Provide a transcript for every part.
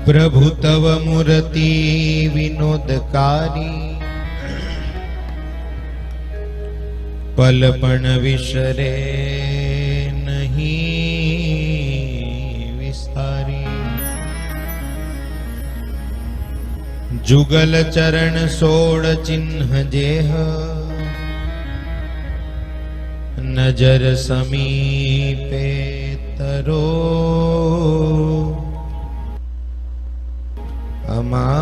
प्रभु तव मूर्ति विनोदकारी, पलपण विसरे नहीं विसारी। जुगल चरण सोड़ चिन्ह जेह, नजर समीपे तरो हमारी।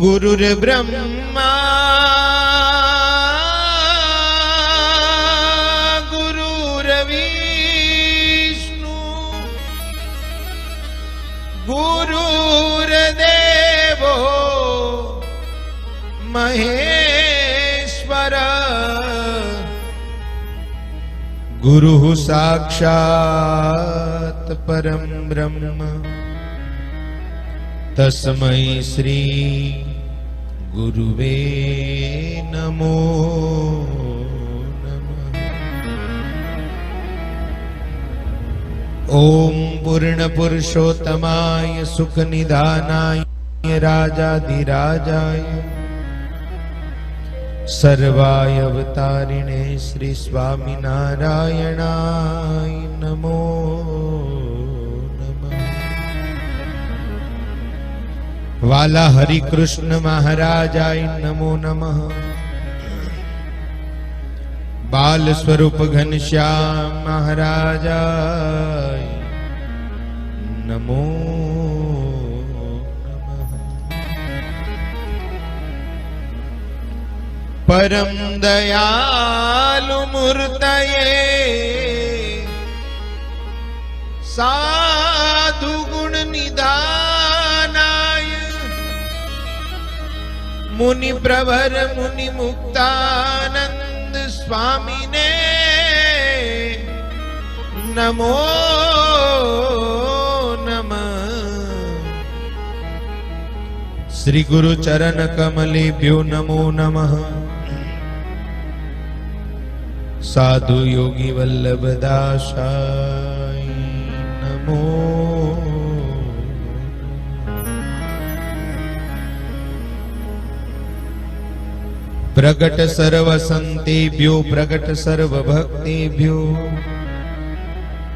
गुरुर ब्रह्मा गुरुर विष्णु गुरुर देवो महेश्वर, गुरु साक्षात् परम ब्रह्म, तस्मै श्री गुरुवे नमो नमः। ओम पूर्ण पुरुषोत्तमाय सुख निधानाय राजाधिराजाय सर्वाय अवतारिणे श्री स्वामी नारायणाय नमो नमः। वाला हरि कृष्ण महाराजाय नमो नमः। बाल स्वरूप घनश्याम महाराजाय नमो परम दयालु मूर्तये साधु गुण निधानाय, मुनि प्रवर मुनि मुक्तानंद स्वामिने नमो नमः। श्री गुरु चरण कमलेभ्यो नमो नमः। साधु योगी वल्लभ दासाय नमो। प्रगट सर्व संतेभ्यो प्रगट सर्व भक्तेभ्यो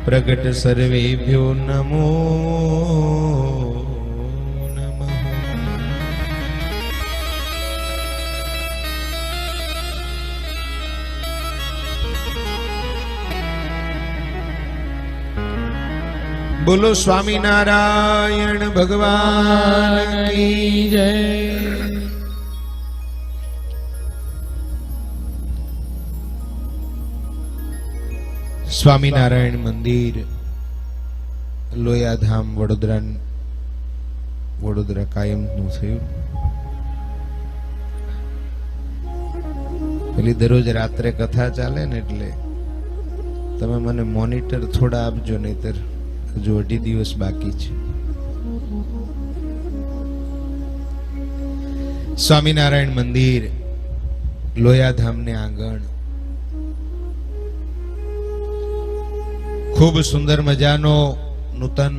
प्रगट सर्वेभ्यो नमो नमः। बोलो स्वामी नारायण भगवान की जय। स्वामीनारायण मंदिर लोयाधाम वडोदरा कायम નું થયું। પેલી દરરોજ રાત્રે કથા ચાલે ને એટલે તમે મને મોનિટર થોડા આપજો, નહીતર હજુ 2 દિવસ બાકી છે। સ્વામિનારાયણ મંદિર લોયાધામ ને આંગણ खूब सुंदर मजानो नूतन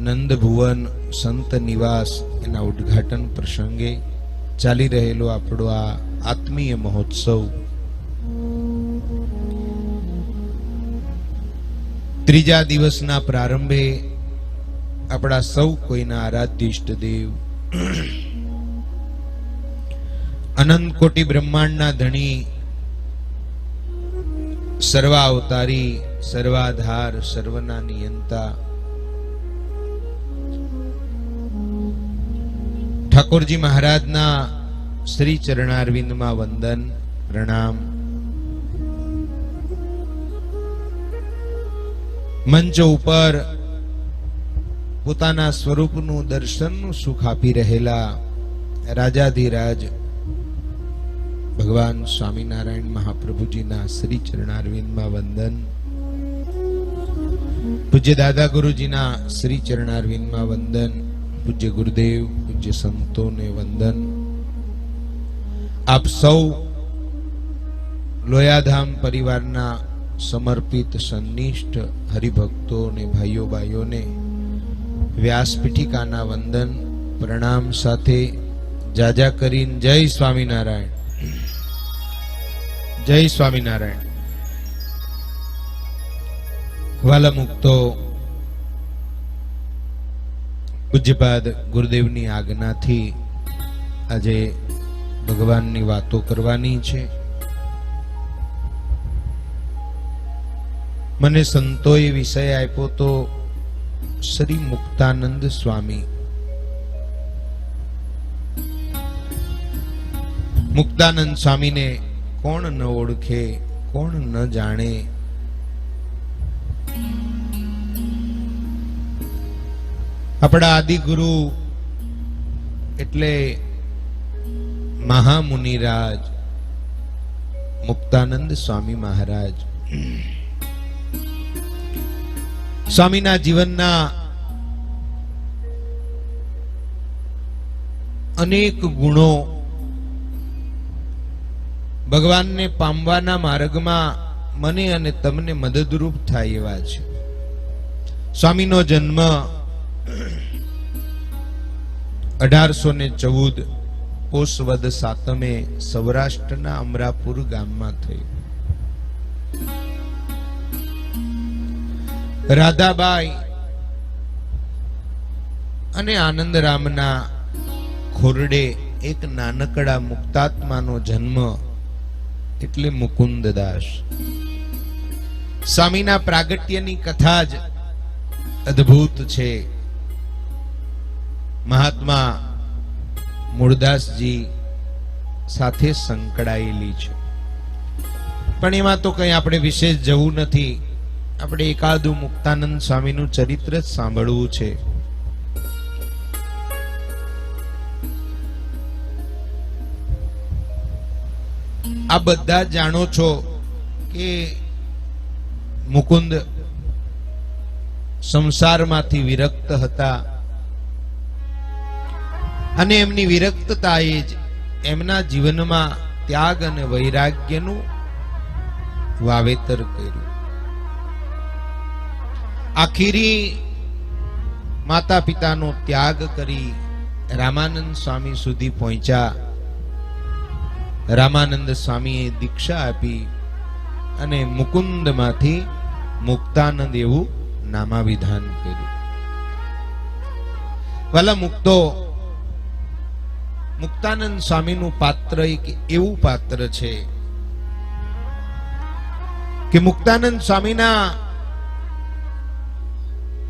नंद भुवन संत निवास एना उद्घाटन प्रसंगे चाली रहेलो आपणो आ आत्मीय महोत्सव। त्रीजा दिवसना प्रारंभे आपड़ा सौ कोईना आराध्य इष्टदेव अनंत कोटि ब्रह्मांडना धणी सर्वावतारी सर्वाधार सर्वना नियंता ठाकुरजी महाराज ना श्री चरणारविंद में वंदन प्रणाम। मंच ऊपर पोताना स्वरूपनु दर्शननु सुख आपी रहेला राजाधिराज भगवान स्वामीनारायण महाप्रभुजी ना श्री चरणारविंद में वंदन। पूज्य दादा गुरुजी ना श्री चरणारविंद में वंदन। पूज्य गुरुदेव पूज्य संतों ने वंदन। आप सौ लोयाधाम परिवारना સમર્પિત સન્નિષ્ઠ હરિભક્તો ને ભાઈઓ બાઈઓને વ્યાસપીઠિકાના વંદન પ્રણામ સાથે જાજા કરીને જય સ્વામિનારાયણ, જય સ્વામિનારાયણ. વાલા મુક્તો, પૂજ્યપાદ ગુરુદેવની આજ્ઞાથી આજે ભગવાનની વાતો કરવાની છે. મને સંતોએ વિષય આપ્યો તો શ્રી મુક્તાનંદ સ્વામી. મુક્તાનંદ સ્વામીને કોણ ન ઓળખે, કોણ ન જાણે. આપણા આદિગુરુ એટલે મહામુનિરાજ મુક્તાનંદ સ્વામી મહારાજ. સ્વામીના જીવનના અનેક ગુણો ભગવાનને પામવાના માર્ગમાં મને અને તમને મદદરૂપ થાય એવા છે. સ્વામીનો જન્મ 1814 પોષ વદ 7 સૌરાષ્ટ્રના અમરાપુર ગામમાં થયો. રાધાબાઈ અને આનંદરામના ખોરડે એક નાનકડા મુક્તાત્માનો જન્મ એટલે મુકુંદદાસ. સ્વામીના પ્રાગટ્યની કથા જ અદ્ભુત છે. મહાત્મા મૂળદાસજી સાથે સંકળાયેલી છે, પણ એમાં તો કઈ આપણે વિશેષ જવું નથી. આપણે એકાદું મુક્તાનંદ સ્વામીનું ચરિત્ર જ સાંભળવું છે. આ બધા જાણો છો કે મુકુંદ સંસારમાંથી વિરક્ત હતા અને એમની વિરક્તતાએ જ એમના જીવનમાં ત્યાગ અને વૈરાગ્યનું વાવેતર કર્યું. આખીરી માતા પિતાનો ત્યાગ કરી રામાનંદ સ્વામી સુધી પહોંચ્યા. રામાનંદ સ્વામીએ દીક્ષા આપી અને મુકુંદમાંથી મુક્તાનંદ એવું નામાવિધાન કર્યું. વાલા મુક્તો, મુક્તાનંદ સ્વામીનું પાત્ર એક એવું પાત્ર છે કે મુક્તાનંદ સ્વામીના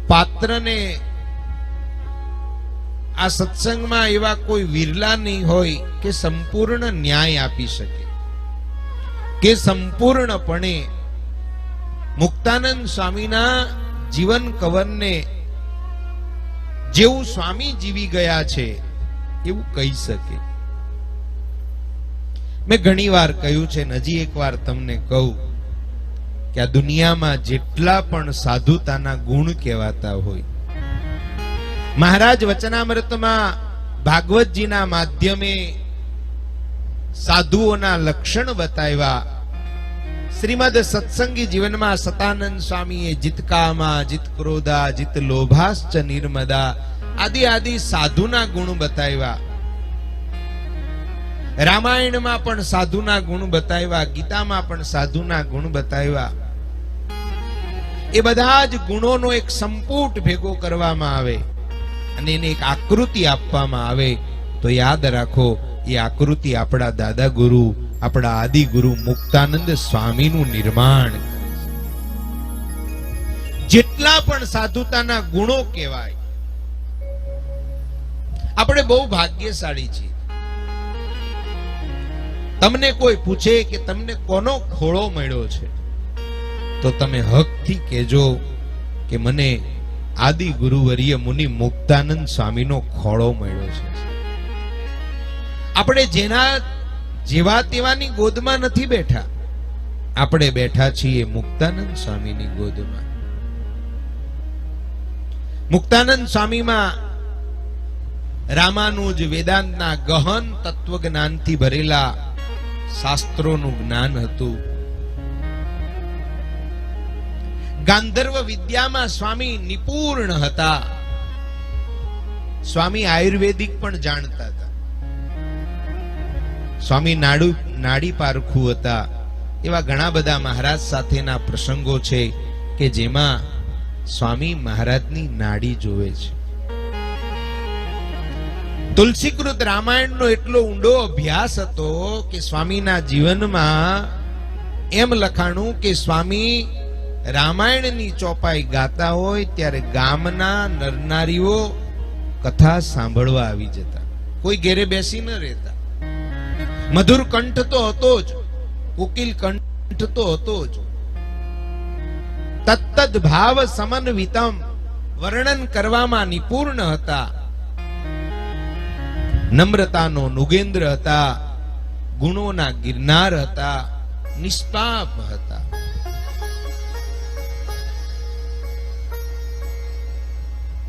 પાત્રને આ સત્સંગમાં એવા કોઈ વિરલા નહીં હોય કે સંપૂર્ણ ન્યાય આપી શકે, કે સંપૂર્ણપણે મુક્તાનંદ સ્વામીના જીવન કવનને જેવું સ્વામી જીવી ગયા છે એવું કહી શકે. મેં ઘણી વાર કહ્યું છે, હજી એક વાર તમને કહું કે આ દુનિયામાં જેટલા પણ સાધુતાના ગુણ કહેવાતા હોય, મહારાજ વચનામૃતમાં ભાગવતજીના માધ્યમે સાધુઓના લક્ષણ બતાવ્યા. શ્રીમદ સત્સંગી જીવનમાં સતાનંદ સ્વામીએ જીત કામા, જીત ક્રોધા, જીત લોભાશ્ચ નિર્મદા આદિ આદિ સાધુના ગુણ બતાવ્યા. રામાયણમાં પણ સાધુના ગુણ બતાવ્યા, ગીતામાં પણ સાધુના ગુણ બતાવ્યા. એ બધા જ ગુણોનો એક સંપુટ ભેગો કરવામાં આવે અને એને એક આકૃતિ આપવામાં આવે તો યાદ રાખો, એ આકૃતિ આપણા દાદા ગુરુ, આપણા આદિ ગુરુ મુક્તાનંદ સ્વામીનું નિર્માણ. જેટલા પણ સાધુતાના ગુણો કહેવાય, આપણે બહુ ભાગ્યશાળી છીએ. તમને કોઈ પૂછે કે તમને કોનો ખોળો મળ્યો છે તો તમે હકથી કહેજો કે મને આદિ ગુરુવર્ય મુનિ મુક્તાનંદ સ્વામીનો ખોળો મળ્યો છે. આપણે જેના જેવા તેવાની ગોદમાં નથી બેઠા, આપણે બેઠા છીએ મુક્તાનંદ સ્વામીની ગોદમાં. મુક્તાનંદ સ્વામીમાં રામાનુજ વેદાંતના ગહન તત્વજ્ઞાનથી ભરેલા શાસ્ત્રોનું જ્ઞાન હતું. ગાંધર્વ વિદ્યામાં સ્વામી નિપુર્ણ હતા. સ્વામી આયુર્વેદિક પણ જાણતા હતા. સ્વામી નાડી પારખું હતા. એવા ઘણા બધા મહારાજ સાથેના પ્રસંગો છે કે જેમાં સ્વામી મહારાજની નાડી જોવે છે. તુલસીકૃત રામાયણનો એટલો ઊંડો અભ્યાસ હતો કે સ્વામીના જીવનમાં એમ લખાણું કે સ્વામી રામાયણની ચોપાઈ ગાતા હોય ત્યારે ગામના નરનારીઓ કથા સાંભળવા આવી જતા. કોઈ ઘેરે બેસી ન રહેતા. મધુર કંઠ તો હતો જ, કોકિલ કંઠ તો હતો જ. તત્તદ ભાવ સમન્વિતમ વર્ણન કરવામાં નિપુર્ણ હતા. નમ્રતાનો નુગેન્દ્ર હતા. ગુણોના ગિરનાર હતા. નિષ્પાપ હતા.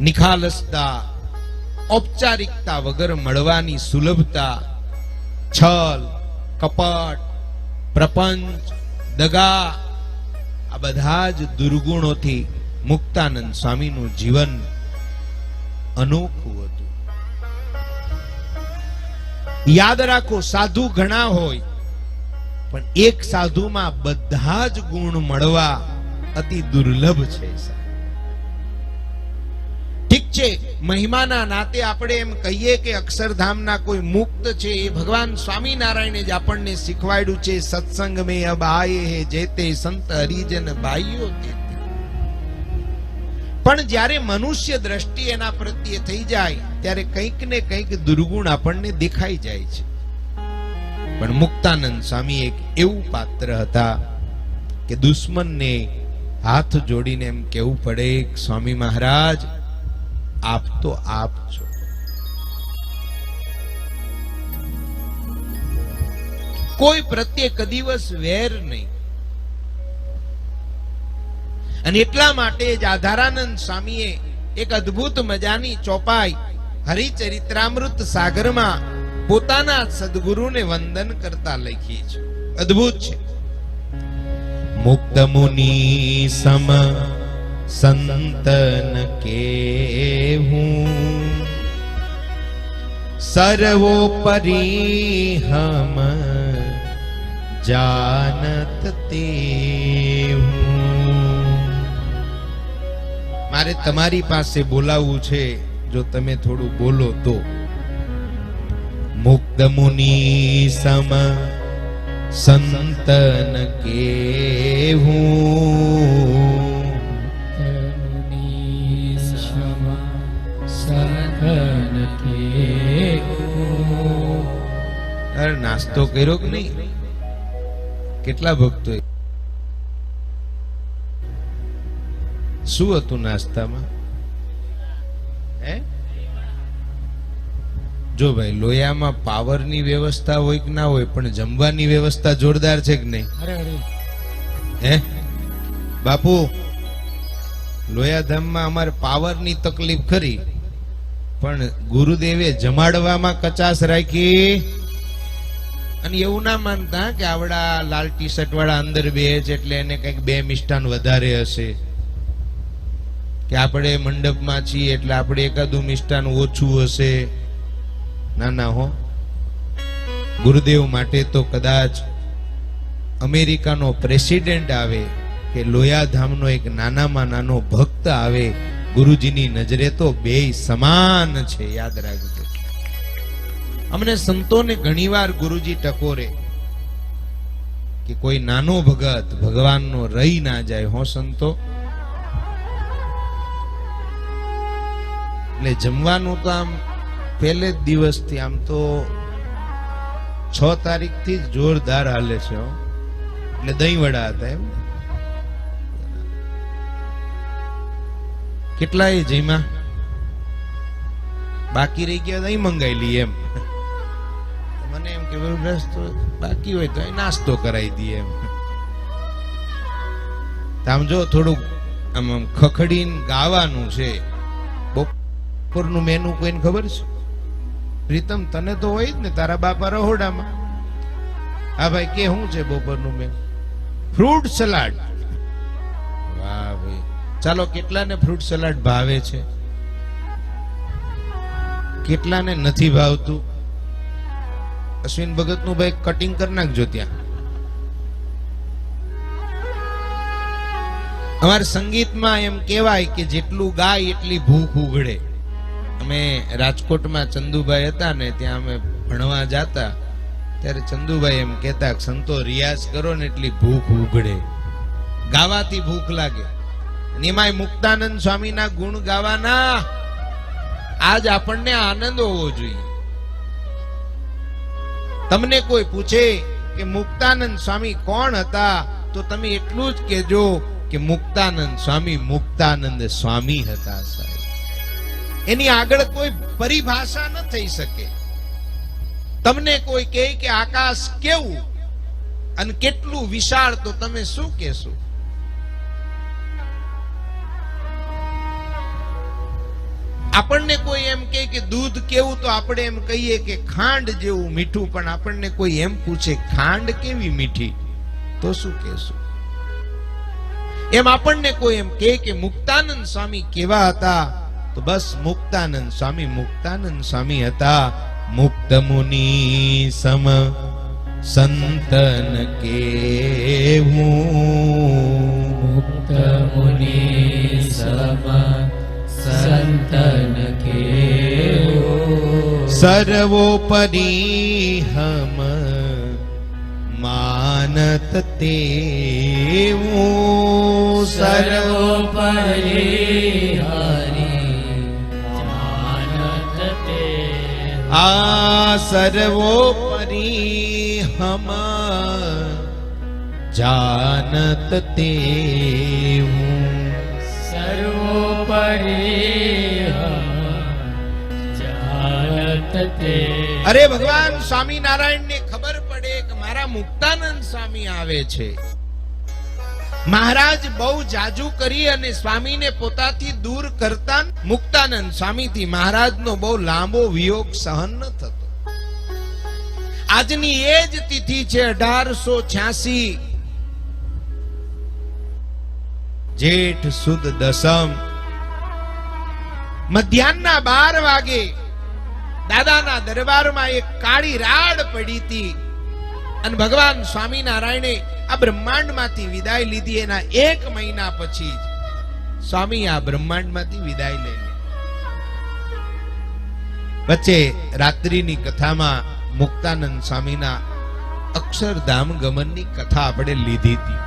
નિખાલસતા, ઔપચારિકતા વગર મળવાની સુલભતા, છલ, કપટ, પ્રપંચ, દગા, આ બધા જ દુર્ગુણોથી મુક્તાનંદ સ્વામીનું જીવન અનોખું હતું. યાદ રાખો, સાધુ ઘણા હોય પણ એક સાધુમાં બધા જ ગુણ મળવા અતિ દુર્લભ છે. ઠીક છે, મહિમાના નાતે આપણે એમ કહીએ કે અક્ષરધામના કોઈ મુક્ત છે, એ ભગવાન સ્વામિનારાયણે જ આપણને શીખવાડ્યું છે. સત્સંગ મે અબ આયે હે જેતે સંત હરિજન ભાઈઓ તેતે. પણ જ્યારે મનુષ્ય દ્રષ્ટિ એના પ્રત્યે થઈ જાય ત્યારે કંઈક ને કંઈક દુર્ગુણ આપણને દેખાઈ જાય છે. પણ મુક્તાનંદ સ્વામી એક એવું પાત્ર હતા કે દુશ્મનને હાથ જોડીને એમ કહેવું પડે, સ્વામી મહારાજ આપ તો આપ છો. કોઈ પ્રત્યે કદીવસ વેર નહીં. અને એટલા માટે જ આધારાનંદ સ્વામીએ એક અદ્ભુત મજાની ચોપાઈ હરિચરિત્રામૃત સાગરમાં પોતાના સદગુરુને વંદન કરતા લખી છે. અદ્ભુત છે. મુક્ત મુનિ સમ સંતન કેહું, સર્વોપરી હમ જાનત તેહું. મારે તમારી પાસે બોલાવવું છે, જો તમે થોડું બોલો તો. મુક્ત મુનિ સમ સંતન કેહું, અરે નાસ્તો કર્યો કે નહીં? કેટલા ભક્તો? શું હતું નાસ્તામાં? હે, જો ભાઈ, લોયામાં પાવરની વ્યવસ્થા હોય કે ના હોય, પણ જમવાની વ્યવસ્થા જોરદાર છે કે નહીં? હે બાપુ, લોયાધામમાં અમારે પાવરની તકલીફ ખરી, પણ ગુરુદેવે જમાડવામાં કચાશ રાખી. અને એવું ના માનતા કે આવડા લાલ ટી શર્ટ વાળા અંદર બે છે એટલે એને કઈક બે મિષ્ટાન વધારે હશે, કે આપણે મંડપમાં છીએ એટલે આપણે એકાદું મિષ્ટાન ઓછું હશે. ના ના હો, ગુરુદેવ માટે તો કદાચ અમેરિકાનો પ્રેસિડેન્ટ આવે કે લોયાધામનો એક નાનામાં નાનો ભક્ત આવે, ગુરુજીની નજરે તો બેય સમાન છે. યાદ રાખજો. અમને સંતોને ઘણીવાર ગુરુજી ટકોરે કે કોઈ નાનો ભગત ભગવાનનો રહી ના જાય. હો સંતો, એટલે જમવાનું તો આમ પહેલે જ દિવસથી, આમ તો 6 તારીખથી જ જોરદાર હાલે છે. એટલે દહીં વડા હતા એમ. કેટલાય જઈમાં બાકી રહી ગયા, દહીં મંગાવી લઈએ એમ. મને એમ કે તો બાકી હોય તો નાસ્તો કરાવી દઈએ એમ. આમ જો થોડુંક આમ ખખડીને ગાવાનું છે. બપોરનું મેનુ કોઈને ખબર છે? પ્રીતમ, તને તો હોય જ ને, તારા બાપા રહોડામાં. હા ભાઈ, કે શું છે બપોરનું મેનુ? Fruit salad. વાહ ભાઈ. ચાલો, કેટલાને ફ્રૂટ સલાડ ભાવે છે, કેટલાને નથી ભાવતું? અશ્વિન ભગતનું ભાઈ કટિંગ કરી નાખજો ત્યાં. અમારે સંગીતમાં એમ કહેવાય કે જેટલું ગાય એટલી ભૂખ ઉઘડે. અમે રાજકોટમાં ચંદુભાઈ હતા ને, ત્યાં અમે ભણવા જતા, ત્યારે ચંદુભાઈ એમ કહેતા, સંતો રિયાઝ કરો ને એટલી ભૂખ ઉઘડે. ગાવાથી ભૂખ લાગે. એમાંય મુક્તાનંદ સ્વામીના ગુણ ગાવાના, આજ આપણને આનંદ હોવો જોઈએ. તમને કોઈ પૂછે કે મુક્તાનંદ સ્વામી કોણ હતા, તો તમે એટલું જ કહેજો કે મુક્તાનંદ સ્વામી હતા સાહેબ. એની આગળ કોઈ પરિભાષા ન થઈ શકે. તમને કોઈ કહે કે આકાશ કેવું અને કેટલું વિશાળ, તો તમે શું કહેશો? આપણને કોઈ એમ કહે કે દૂધ કેવું, તો આપણે એમ કહીએ કે ખાંડ જેવું મીઠું. પણ આપણને કોઈ એમ પૂછે ખાંડ કેવી મીઠી, તો શું કહેશું? એમ આપણને કોઈ એમ કહે કે મુક્તાનંદ સ્વામી કેવા હતા, તો બસ મુક્તાનંદ સ્વામી હતા. મુક્ત મુનિ સમ સંતન કેવું, મુક્ત મુનિ સમ સંતન કેવું, સર્વોપરી હમ માનત તેવું, સર્વોપરી હરિ માનત તે, આ સર્વોપરી હમ જાનત તેવું, સર્વોપરી જાનત તે. અરે ભગવાન સ્વામિનારાયણ ને ખબર પડે કે મારા મુક્તાનંદ સ્વામી આવે છે. મહારાજ બહુ જાજુ કરી અને સ્વામીને પોતાથી દૂર કરતા. મુક્તાનંદ સ્વામીથી મહારાજનો બહુ લાંબો વિયોગ સહન ન થતો. આજની એ જ તિથિ છે 1886, જેઠ સુદ દસમ, મધ્યાહના 12 વાગે દાદાના દરબારમાં એક કાળી રાડ પડી હતી અને ભગવાન સ્વામિનારાયણે આ બ્રહ્માંડમાંથી વિદાય લીધી. એના 1 મહિના પછી જ સ્વામી આ બ્રહ્માંડમાંથી વિદાય લઈ લે. વચ્ચે રાત્રિની કથામાં મુક્તાનંદ સ્વામીના અક્ષરધામ ગમનની કથા આપણે લીધી હતી.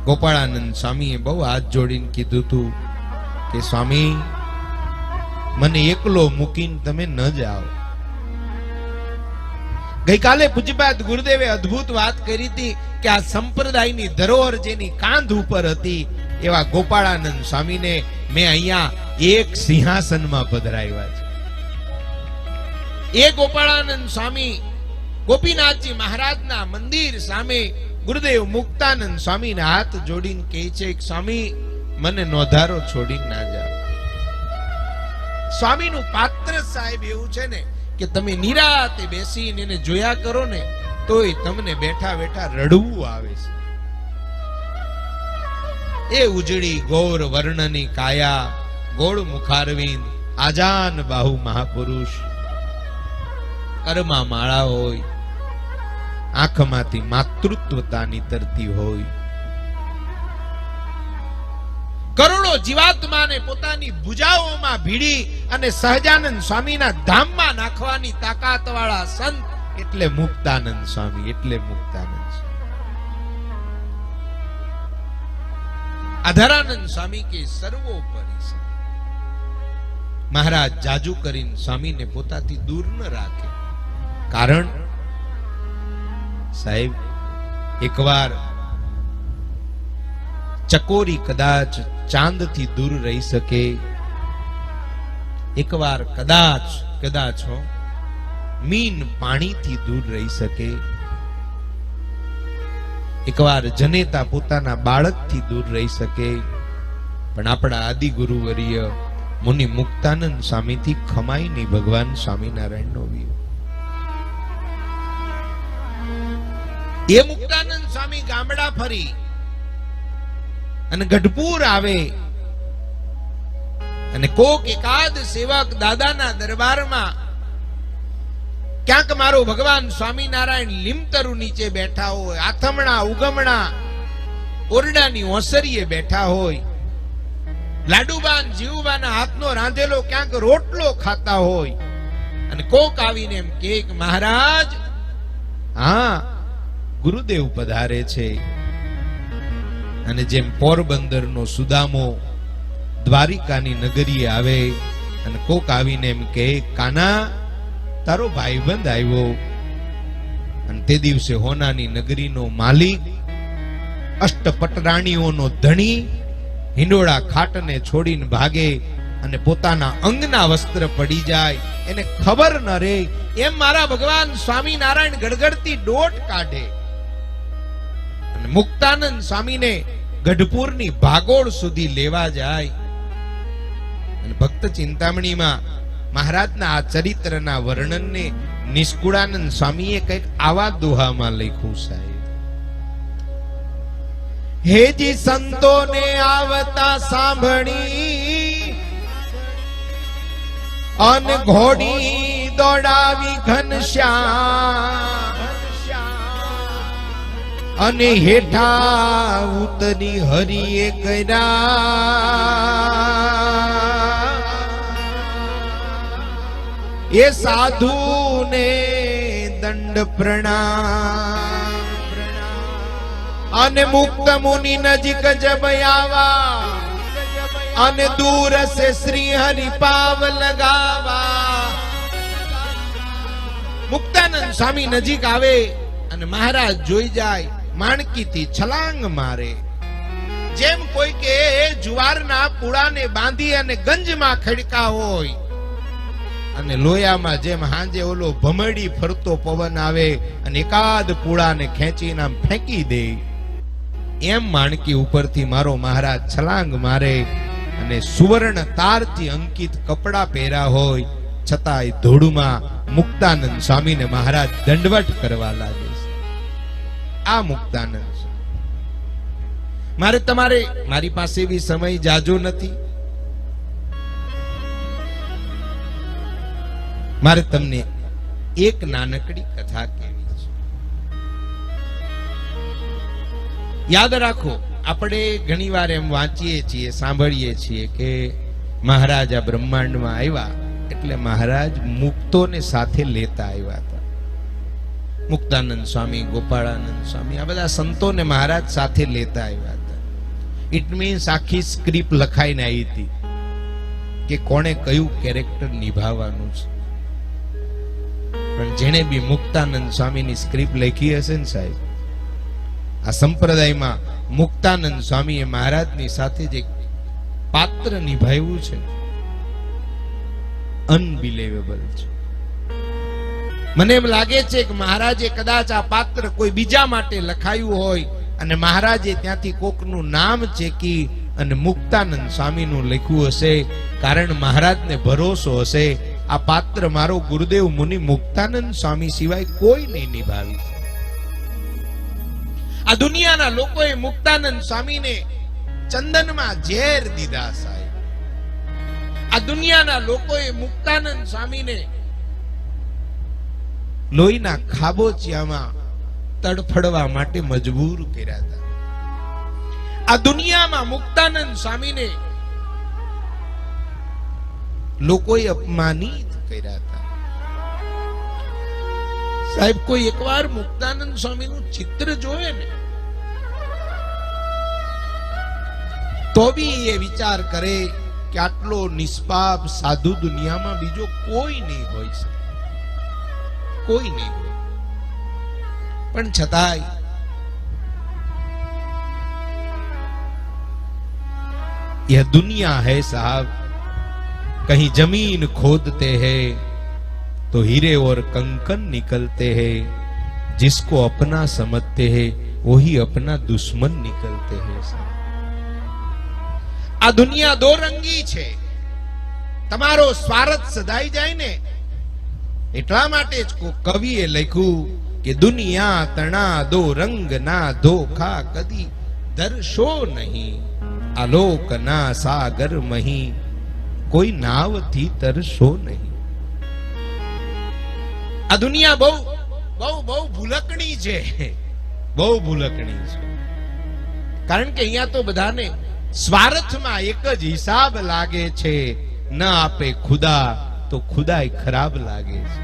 ગોપાળાનંદ સ્વામીએ બહુ હાથ જોડીને કીધું હતું કે સ્વામી, મને એકલો મૂકીને તમે ન જાઓ. ગઈકાલે પૂજ્યપાદ ગુરુદેવે અદ્ભુત વાત કરી હતી કે આ સંપ્રદાયની ધરોહર જેની કાંધ ઉપર હતી, એવા ગોપાળાનંદ સ્વામીને મેં અહીંયા એક સિંહાસનમાં પધરાવ્યા છે. એ ગોપાળાનંદ સ્વામી ગોપીનાથજી મહારાજના મંદિર સામે ગુરુદેવ મુક્તાનંદ સ્વામીને હાથ જોડીને કહે છે કે સ્વામી, મને નોધારો છોડીને ના જાઓ. સ્વામીનું પાત્ર સાહેબ એવું છે ને કે તમે નિરાતે બેસીને એને જોયા કરો ને તોય તમને બેઠા બેઠા રડવું આવે છે. એ ઉજળી ગૌર વર્ણની કાયા, ગોળ મુખારવિંદ, આજાન બાહુ મહાપુરુષ, કર્મા માળા હોય, આંખમાંથી માતૃત્વતા નીતરતી હોય, કરોડો જીવાત્માને પોતાની ભુજાઓમાં ભીડી અને સહજાનંદ સ્વામીના ધામમાં નાખવાની તાકાત વાળા સંત એટલે મુક્તાનંદ સ્વામી. અધરાનંદ સ્વામી કે સર્વોપરી છે. મહારાજ જાજુ કરીને સ્વામીને પોતાથી દૂર ન રાખે. કારણ સાહેબ, એકવાર ચકોરી કદાચ ચાંદથી દૂર રહી શકે, એકવાર કદાચ મીન પાણીથી દૂર રહી શકે, એકવાર જનેતા પોતાના બાળકથી દૂર રહી શકે, પણ આપણા આદિ ગુરુવર્ય મુનિ મુક્તાનંદ સ્વામીથી ખમાય નહીં ભગવાન સ્વામિનારાયણનો વિયોગ. એ મુક્તાનંદ સ્વામી ગામડા ફરી અને ગઢપુર આવે અને કોક એકાદ સેવક દાદાના દરબારમાં ક્યાંક મારો ભગવાન સ્વામિનારાયણ લીમતરુ નીચે બેઠા હોય, આથમણા ઉગમણા ઓરડાની ઓસરીએ બેઠા હોય, લાડુબાન જીવુબાના હાથનો રાંધેલો ક્યાંક રોટલો ખાતા હોય અને કોક આવીને એમ કે મહારાજ હા ગુરુદેવ પધારે છે. અને જેમ પોરબંદરનો સુદામો દ્વારિકાની નગરીએ આવે અને કોક આવીને એમ કે કાના તારો ભાઈબંધ આવ્યો. અને તે દિવસે હોનાની નગરીનો માલિક, અષ્ટપટરાણીઓનો ધણી હિંડોળા ખાટને છોડીને ભાગે અને પોતાના અંગના વસ્ત્ર પડી જાય, એને ખબર ન રહે એમ મારા ભગવાન સ્વામિનારાયણ ગડગડતી દોટ કાઢે અને મુક્તાનંદ સ્વામીને ગઢપુરની ભાગોળ સુધી લેવા જાય. અને ભક્ત ચિંતામણીમાં મહારાજના આ ચરિત્રના વર્ણનને નિષ્કુળાનંદ સ્વામીએ કંઈક આવા દોહામાં લખ્યું સાહેબ. હેજી સંતોને આવતા સાંભળી અન ઘોડી દોડાવી ઘનશ્યામ અને હેઠા ઉતરી હરિએ કર્યા એ સાધુને દંડ પ્રણામ. અને મુક્ત મુનિ નજીક જબ આવા અને દૂર સે શ્રી હરિ પાવ લગાવા. મુક્તાનંદ સ્વામી નજીક આવે અને મહારાજ જોઈ જાય, માણકીથી છલાંગ મારે. જેમ કોઈ કે જુવારના પૂળાને બાંધી અને ગંજમાં ખડકા હોય અને લોયામાં જેમ હાંજે ઓલો ભમડી ફરતો પવન આવે અને એકાદ પૂળાને ખેંચીને આમ ફેંકી દે, એમ માણકી ઉપરથી મારો મહારાજ છલાંગ મારે. અને સુવર્ણ તારથી અંકિત કપડા પહેર્યા હોય છતાંય ધોળુમાં મુક્તાનંદ સ્વામીને મહારાજ દંડવટ કરવા લાગે છે. આ મુક્તાનંદ મારે તમારે, મારી પાસે બી સમય જાજો નથી, મારે તમને એક નાનકડી કથા કહેવી છે. યાદ રાખો, આપણે ઘણી વાર એમ વાંચીએ છીએ, સાંભળીએ છીએ કે મહારાજ આ બ્રહ્માંડમાં આવ્યા એટલે મહારાજ મુક્તોને સાથે લેતા આવ્યા હતા. મુક્તાનંદ સ્વામી, ગોપાળાનંદ સ્વામી, આ બધા સંતોને મહારાજ સાથે લેતા આવ્યા હતા. ઇટ મીન્સ આખી સ્ક્રિપ્ટ લખાઈને આવી હતી કે કોણે કયું કેરેક્ટર નિભાવવાનું છે. પણ જેણે બી મુક્તાનંદ સ્વામીની સ્ક્રિપ્ટ લખી હશે ને સાહેબ, આ સંપ્રદાયમાં મુક્તાનંદ સ્વામીએ મહારાજની સાથે જે પાત્ર નિભાવ્યું છે અનબિલીવેબલ છે. મને એમ લાગે છે કે મહારાજે કદાચ આ પાત્ર કોઈ બીજા માટે લખાયું હોય અને મહારાજે ત્યાંથી કોકનું નામ ચેકી અને મુક્તાનંદ સ્વામીનું લખ્યું હશે, કારણ મહારાજને ભરોસો હશે આ પાત્ર મારો ગુરુદેવ મુનિ મુક્તાનંદ સ્વામી સિવાય કોઈ નહીં નિભાવી. આ દુનિયાના લોકોએ મુક્તાનંદ સ્વામીને ચંદનમાં ઝેર દીધા સાહેબ. આ દુનિયાના લોકોએ મુક્તાનંદ સ્વામીને લોહીના ખાબોચિયામાં તડફડવા માટે મજબૂર કર્યા હતા. આ દુનિયામાં મુક્તાનંદ સ્વામીને લોકોએ અપમાનિત કર્યા હતા સાહેબ. કોઈ એકવાર મુક્તાનંદ સ્વામીનું ચિત્ર જોવે ને તો બી એ વિચાર કરે કે આટલો નિષ્પાપ સાધુ દુનિયામાં બીજો કોઈ નહીં હોય છે, કોઈ નહીં હોય. પણ છતાંય यह दुनिया है साहब, कहीं जमीन खोदते हैं तो हीरे और कंकन निकलते हैं, जिसको अपना समझते हैं वही अपना दुश्मन निकलते हैं. આ દુનિયા દો રંગી છે. તમારો સ્વાર્થ સદાઈ જાય ને એટલા માટે જ કવિએ લખ્યું કે દુનિયા તણા દો રંગ ના ધોખા કદી દર્શો નહીં, આલોકના સાગર મહી, કોઈ નાવથી તરશો નહીં. આ દુનિયા બહુ બહુ બહુ ભૂલકણી છે, બહુ ભૂલકણી છે. કારણ કે અહીંયા તો બધાને સ્વાર્થમાં એક જ હિસાબ લાગે છે. ન આપે ખુદા તો ખુદાય ખરાબ લાગે છે.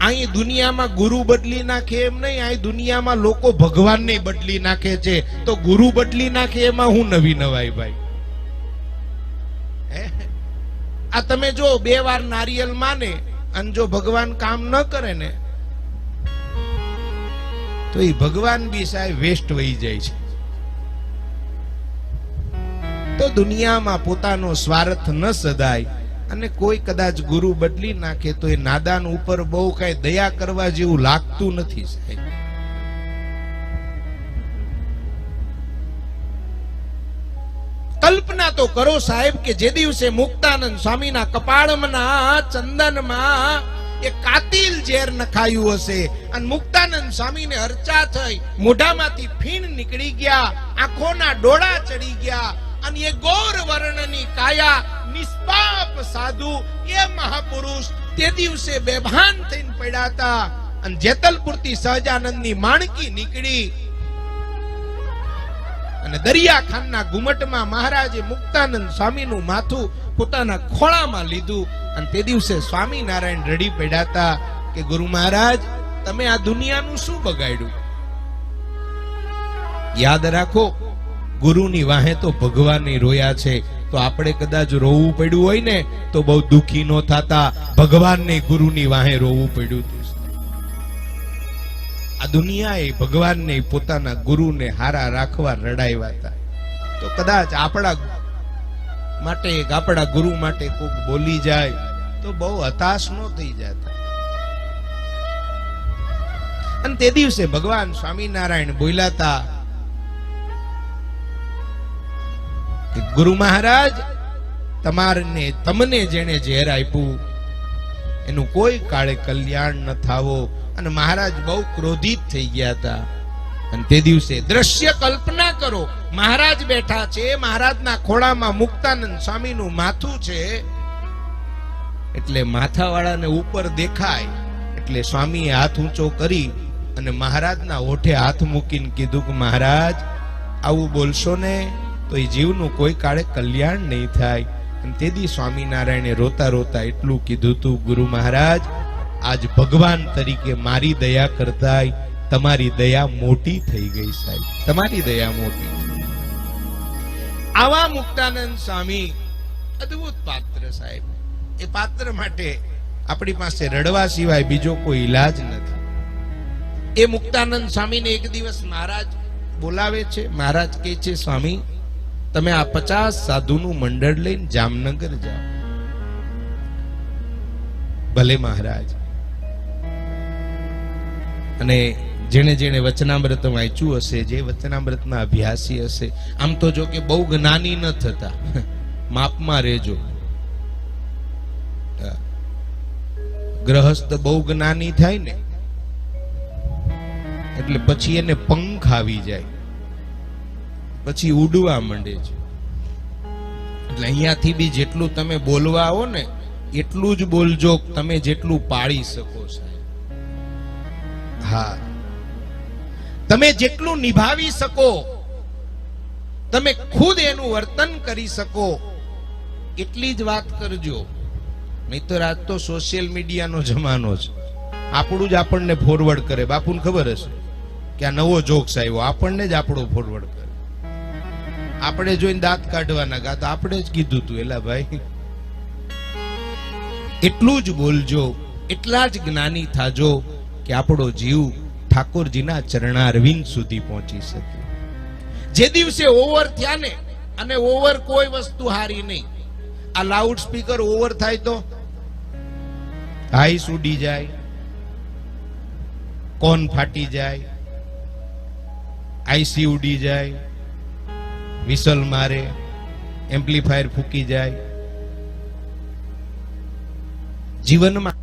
અહીં દુનિયામાં ગુરુ બદલી નાખે એમ નહીં, અહીં દુનિયામાં લોકો ભગવાનને બદલી નાખે છે. તો ગુરુ બદલી નાખે એમાં હું નવી નવાઈ ભાઈ? આ તમે જો 2 વાર નારિયેલ માને અને જો ભગવાન કામ ન કરે ને તો એ ભગવાન બી સાહેબ વેસ્ટ વહી જાય છે. તો દુનિયામાં પોતાનો સ્વાર્થ ન સદાય અને કોઈ કદાચ ગુરુ બદલી નાખે તો એ નાદાન ઉપર બહુ કઈ દયા કરવા જેવું લાગતું નથી સાહેબ. કલ્પના તો કરો સાહેબ કે જે દિવસે મુક્તાનંદ સ્વામીના કપાળમાં ચંદનમાં એ કાતિલ ઝેર નખાયું હશે અને મુક્તાનંદ સ્વામીને અર્ચા થઈ, મોઢામાંથી ફીણ નીકળી ગયા, આંખોના ડોળા ચડી ગયા અને એ ગૌર વર્ણની કાયા નિષ્પાપ સાધુ એ મહાપુરુષ તે દિવસે બેભાન થઈને પડ્યા હતા. અને જેતલપુરથી સહજાનંદની માણકી નીકળી અને દરિયાખાનના ઘુમટમાં મહારાજે મુક્તાનંદ સ્વામીનું માથું પોતાના ખોળામાં લીધું. અને તે દિવસે સ્વામિનારાયણ રડી પડ્યા હતા કે ગુરુ મહારાજ તમે આ દુનિયાનું શું બગાડ્યું? યાદ રાખો, ગુરુની વાહે તો ભગવાને રોયા છે. તો આપણે કદાચ રોવું પડ્યું હોય ને તો બહુ દુખી નો થતા, ભગવાનને ગુરુની વાહે રોવું પડ્યું હતું. આ દુનિયાએ ભગવાનને પોતાના ગુરુને હારા રાખવા રડાવ્યા હતા. તો કદાચ આપણા માટે આપણા ગુરુ માટે કોક બોલી જાય તો બહુ હતાશ નો થઈ જતા. અને તે દિવસે ભગવાન સ્વામિનારાયણ બોલ્યા હતા કે ગુરુ મહારાજ તમને જેને ઝેર આપ્યું એનું કોઈ કાળે કલ્યાણ ન થાવો. અને મહારાજ બહુ ક્રોધિત થઈ ગયા હતા. અને તે દિવસે દ્રશ્ય કલ્પના કરો, મહારાજ બેઠા છે, મહારાજના ખોળામાં મુક્તાનંદ સ્વામીનું માથું છે, એટલે માથાવાળાને ઉપર દેખાય એટલે સ્વામીએ હાથ ઊંચો કરી અને મહારાજના ઓઠે હાથ મૂકીને કીધું કે મહારાજ આવું બોલશો ને તો એ જીવનું કોઈ કાળે કલ્યાણ નહીં થાય. અને તેથી સ્વામિનારાયણે રોતા રોતા એટલું કીધું તું, ગુરુ મહારાજ આજ ભગવાન તરીકે મારી દયા કરતા તમારી દયા મોટી થઈ ગઈ સાહેબ, તમારી દયા મોટી. આવા મુક્તાનંદ સ્વામી અદ્ભુત પાત્ર સાહેબ. એ પાત્ર માટે આપણી પાસે રડવા સિવાય બીજો કોઈ ઈલાજ નથી. એ મુક્તાનંદ સ્વામીને એક દિવસ મહારાજ બોલાવે છે. મહારાજ કહે છે સ્વામી તમે આ 50 સાધુનું મંડળ લઈને જામનગર જાઓ. ભલે મહારાજ. અને જેને જેને વચનામૃત વાંચ્યું હશે, જે વચનામૃતના અભ્યાસી હશે, આમ તો જો કે બહુ જ્ઞાની ન થતા, માપમાં રહેજો. ગ્રહસ્થ બહુ જ્ઞાની થાય ને એટલે પછી એને પંખ આવી જાય, પછી ઉડવા માંડે છે. એટલે અહીંયાથી બી જેટલું તમે બોલવા આવો ને એટલું જ બોલજો, તમે જેટલું પાળી શકો સાહેબ. હા, તમે જેટલું નિભાવી શકો, તમે ખુદ એનું વર્તન કરી શકો એટલી જ વાત કરજો. નહીતર આજ તો સોશિયલ મીડિયાનો જમાનો છે, આપણું જ આપણને ફોરવર્ડ કરે. બાપુને ખબર હશે કે આ નવો જોક્સ આવ્યો, આપણને જ આપણો ફોરવર્ડ કરે. આપણે જોઈને દાંત કાઢવાના ગા તો આપણે જ કીધું તું એલા ભાઈ. એટલું જ બોલજો, એટલા જ જ્ઞાની થાજો કે આપણો જીવ ઠાકોરજીના ચરણારવિંદ સુધી પહોંચી શકે. જે દિવસે ઓવર થયા ને, અને ઓવર કોઈ વસ્તુ હારી નહીં. આ લાઉડ સ્પીકર ઓવર થાય તો હાઈસ ઉડી જાય, કોન ફાટી જાય, આઈસી ઉડી જાય, વિસલ મારે, એમ્પ્લીફાયર ફૂકી જાય. જીવનમાં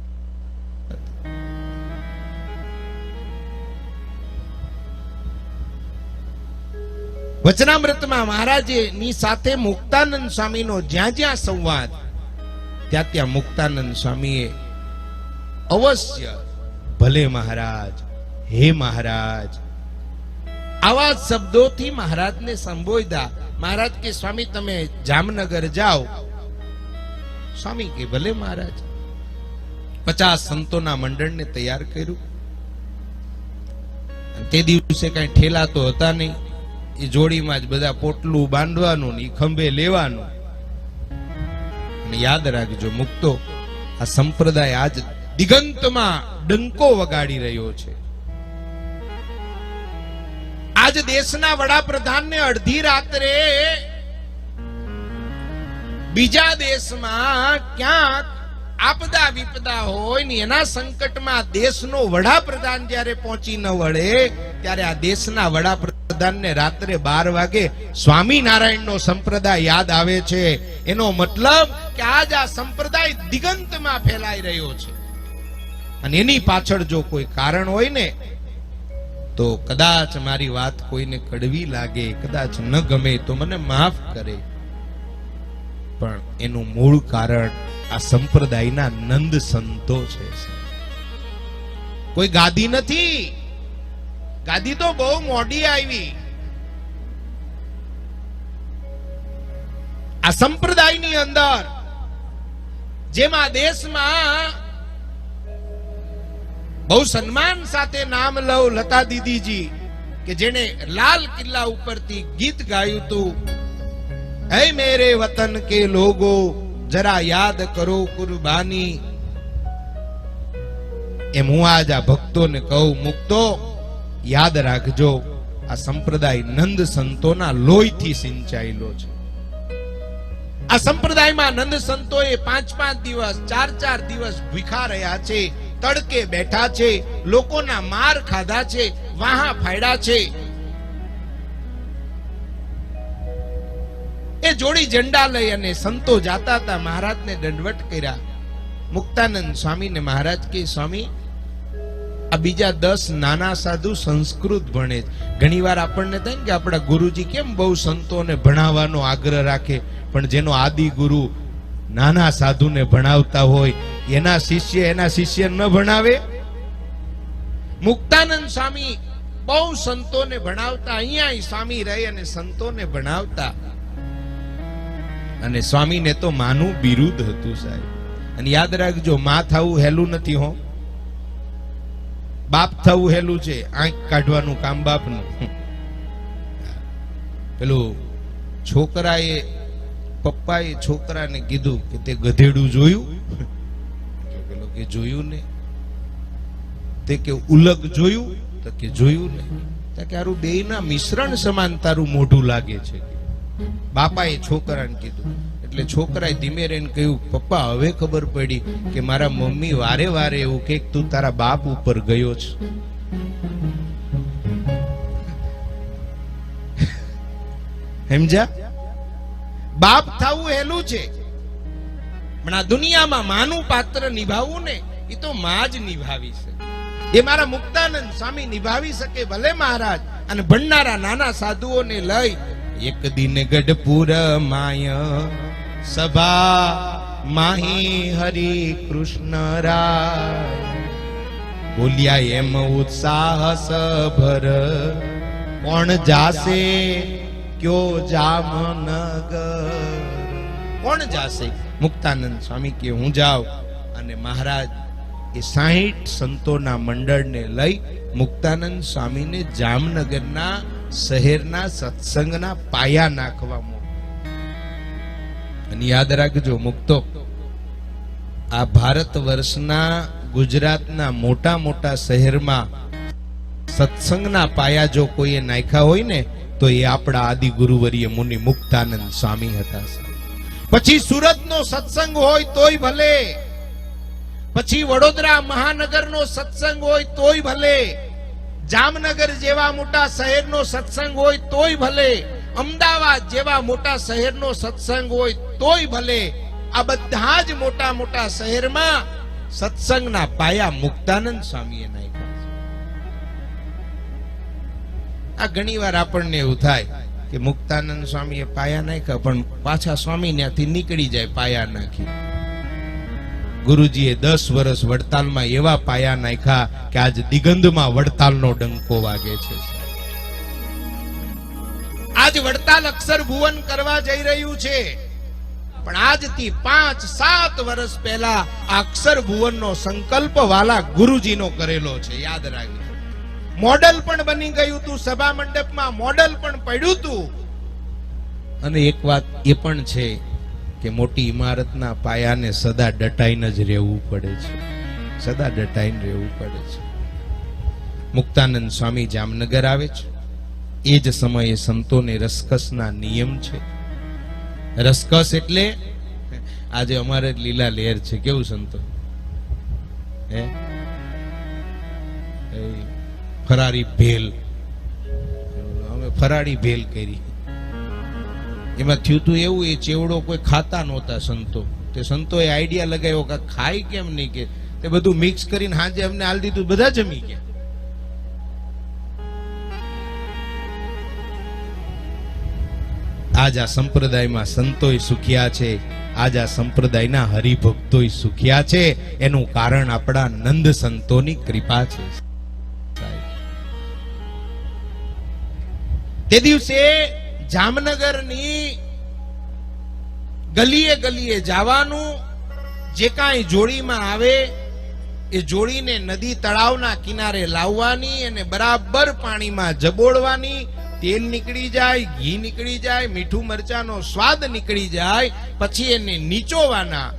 વચનામૃતમાં મહારાજની સાથે મુક્તાનંદ સ્વામીનો જ્યાં જ્યાં સંવાદ, ત્યાં ત્યાં મુક્તાનંદ સ્વામીએ અવશ્ય ભલે મહારાજ, હે મહારાજ, આવા શબ્દોથી મહારાજને સંબોધ્યા. મહારાજ કે સ્વામી તમે જામનગર જાઓ. સ્વામી કે ભલે મહારાજ. 50 સંતોના મંડળને તૈયાર કર્યું. તે દિવસે કઈ ઠેલા તો હતા નહીં. એ જોડીમાં જ બધા પોટલું બાંધવાનું ને ખંભે લેવાનું. અને યાદ રાખજો મુક્તો, આ સંપ્રદાય આજ દિગંતમાં ડંકો વગાડી રહ્યો છે. આજ દેશના વડાપ્રધાનને અડધી રાત્રે બીજા દેશમાં ક્યાંક આપદા વિપદા હોય ને એના સંકટમાં દેશનો વડાપ્રધાન જ્યારે પહોંચી ન વળે, ત્યારે આ દેશના વડાપ્રધાનને રાત્રે 12 વાગે સ્વામિનારાયણનો સંપ્રદાય યાદ આવે છે. એનો મતલબ કે આજ આ સંપ્રદાય દિગંતમાં ફેલાઈ રહ્યો છે. અને એની પાછળ જો કોઈ કારણ હોય ને, તો કદાચ મારી વાત કોઈને કડવી લાગે, કદાચ ન ગમે તો મને માફ કરે, પણ એનું મૂળ કારણ આ સંપ્રદાયના નંદ સંતો છે. કોઈ ગાદી નથી. ગાદી તો બહુ મોડી આવી. આ સંપ્રદાયની અંદર જેમાં દેશમાં બહુ સન્માન સાથે નામ લઉં લતા દીદીજી, કે જેને લાલ કિલ્લા ઉપરથી ગીત ગાયું હતું, હે મેરે વતન કે લોગો જરા યાદ કરો કુરબાની. એમ હું આજ આ ભક્તોને કહું, મુક્તો યાદ રાખજો, આ સંપ્રદાય નંદ સંતોના લોહીથી સિંચાયેલો છે. આ સંપ્રદાયમાં નંદ સંતોએ 5-5 દિવસ 4-4 દિવસ ભૂખા રહ્યા છે, તડકે બેઠા છે, લોકોના માર ખાધા છે, વાહા ફાડ્યા છે. એ જોડી ઝંડા લઈ અને સંતો જાતા હતા, મહારાજને દંડવટ કર્યા. મુક્તાનંદ સ્વામીને મહારાજ કે સ્વામી, આ બીજા 10 નાના સાધુ સંસ્કૃત ભણે છે. ઘણી વાર આપણને થાય ને કે આપણા ગુરુજી કેમ બહુ સંતોને ભણાવવાનો આગ્રહ રાખે, પણ જેનો આદિ ગુરુ નાના સાધુને ભણાવતા હોય, એના શિષ્ય ન ભણાવે? મુક્તાનંદ સ્વામી બહુ સંતોને ભણાવતા, અહીંયા સ્વામી રહી અને સંતોને ભણાવતા. અને સ્વામીને તો માનું બિરુદ હતું સાહેબ. અને યાદ રાખજો, માં થવું હેલું નથી હો, બાપ થવું હેલું છે. આંખ કાઢવાનું કામ બાપનું. પેલું છોકરાએ પપ્પાએ છોકરાને કીધું કે તે ગધેડું જોયું? પેલો કે જોયું ને. તે કે ઉલગ જોયું? તો કે જોયું ને. તો કે આરું બેયના મિશ્રણ સમાન તારું મોઢું લાગે છે. બાપાએ છોકરાને કીધું. એટલે છોકરાએ ધીમે રહીને કહ્યું, પપ્પા હવે ખબર પડી કે મારા મમ્મી વારે વારે એવું કે તું તારા બાપ ઉપર ગયો છે. સમજ્યા? બાપ થવું હેલું છે, પણ આ દુનિયામાં માનું પાત્ર નિભાવવું ને, એ તો માં જ નિભાવી શકે. એ મારા મુક્તાનંદ સ્વામી નિભાવી શકે. ભલે મહારાજ અને ભણનારા નાના સાધુઓને લઈ એક દિન ગઢપુર માય સભા માહી હરિ કૃષ્ણ રાય. બોલ્યા એમ ઉત્સાહ સભર, કોણ જાશે ક્યો જામનગર. કોણ જાશે? મુક્તાનંદ સ્વામી કે હું જાઉં. અને મહારાજ એ 60 સંતોના મંડળને લઈ મુક્તાનંદ સ્વામીને જામનગરના શહેરના સત્સંગના પાયા નાખવા મોકલ્યા. અને યાદ રાખજો મુક્તો, આ ભારત વર્ષના ગુજરાતના મોટા મોટા શહેરમાં સત્સંગના પાયા જો કોઈએ નાખ્યા હોય ને, તો એ આપણા આદિ ગુરુવર્ય મુનિ મુક્તાનંદ સ્વામી હતા. પછી સુરતનો સત્સંગ હોય તોય ભલે, પછી વડોદરા મહાનગરનો સત્સંગ હોય તોય ભલે, જામનગર જેવા મોટા શહેરનો સત્સંગ હોય તોય ભલે, અમદાવાદ જેવા મોટા શહેરનો સત્સંગ હોય તોય ભલે. આ બધા જ મોટા મોટા શહેરમાં સત્સંગના પાયા મુક્તાનંદ સ્વામીએ નાખ્યા. આ ઘણી વાર આપણને એવું થાય કે મુક્તાનંદ સ્વામીએ પાયા નાખ્યા, પણ પાછા સ્વામી ત્યાંથી નીકળી જાય પાયા નાખી. ગુરુજીએ 10 વર્ષ વડતાલમાં એવા પાયા નાખ્યા કે આજ દિગંધમાં વડતાલનો ડંકો વાગે છે. આજ વડતાલ અક્ષર ભુવન કરવા જઈ રહ્યું છે, પણ આજથી 5-7 વર્ષ પહેલા આ અક્ષર ભુવનનો સંકલ્પ વાલા ગુરુજીનો કરેલો છે. યાદ રાખજો. મોડલ પણ બની ગયું હતું, સભા મંડપમાં મોડલ પણ પડ્યું હતું. અને એક વાત એ પણ છે કે મોટી ઇમારતના પાયાને સદા ડટાઈને જ રહેવું પડે છે, સદા ડટાઈને રહેવું પડે છે. મુક્તાનંદ સ્વામી જામનગર આવે છે. એ જ સમયે સંતોને રસકસના નિયમ છે. રસકસ એટલે આજે અમારે લીલા લહેર છે. કેવું સંતો? હે ફરારી ભેલ, અમે ફરાળી ભેલ કરી. એમાં થયું તું એવું, એ ચેવડો કોઈ ખાતા નહોતા સંતો. તે સંતોએ આઈડિયા લગાવ્યો કે ખાય કેમ નહીં, કે તે બધું મિક્સ કરીને હાજે અમને આલ દીધું, બધા જમી ગયા. આજ આ સંપ્રદાયમાં સંતોય સુખ્યા છે, આજ આ સંપ્રદાયના હરિભક્તોય સુખ્યા છે. એનું કારણ આપણા નંદ સંતોની કૃપા છે. તે દિવસે જામનગરની ગલીએ ગલીએ જવાનું, જે કાંઈ જોડીમાં આવે એ જોડીને નદી તળાવના કિનારે લાવવાની અને બરાબર પાણીમાં જબોળવાની. તેલ નીકળી જાય, ઘી નીકળી જાય, મીઠું મરચાનો સ્વાદ નીકળી જાય, પછી એને નીચોવાના